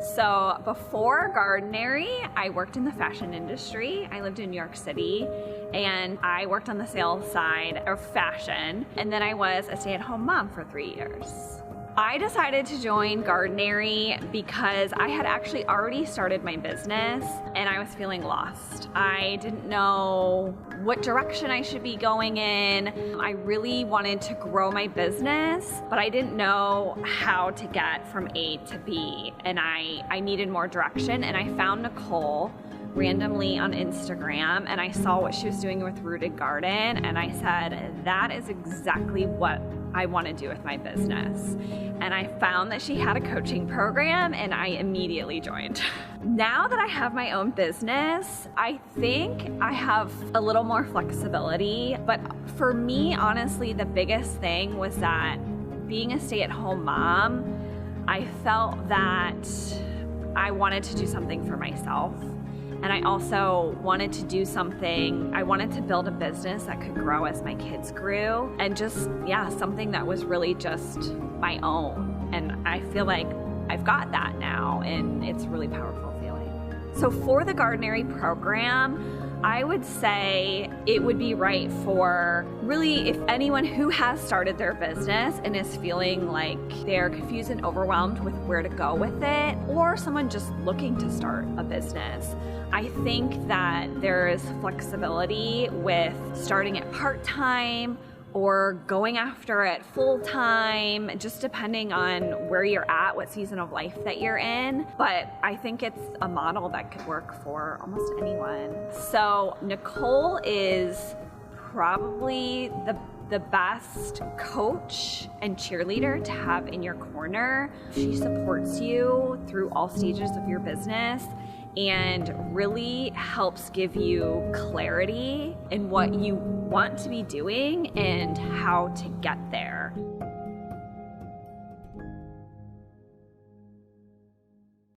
So before Gardenary, I worked in the fashion industry. I lived in New York City and I worked on the sales side of fashion. And then I was a stay-at-home mom for 3 years. I decided to join Gardenary because I had actually already started my business and I was feeling lost. I didn't know what direction I should be going in. I really wanted to grow my business, but I didn't know how to get from A to B, and I needed more direction, and I found Nicole randomly on Instagram and I saw what she was doing with Rooted Garden and I said, that is exactly what I want to do with my business. And I found that she had a coaching program and I immediately joined. Now that I have my own business, I think I have a little more flexibility, but for me, honestly, the biggest thing was that being a stay-at-home mom, I felt that I wanted to do something for myself. And I also wanted to do something, I wanted to build a business that could grow as my kids grew, and just, yeah, something that was really just my own. And I feel like I've got that now, and it's a really powerful feeling. So for the Gardenary program, I would say it would be right for really if anyone who has started their business and is feeling like they're confused and overwhelmed with where to go with it, or someone just looking to start a business. I think that there is flexibility with starting it part-time or going after it full-time, just depending on where you're at, what season of life that you're in. But I think it's a model that could work for almost anyone. So Nicole is probably the best coach and cheerleader to have in your corner. She supports you through all stages of your business and really helps give you clarity in what you want to be doing and how to get there.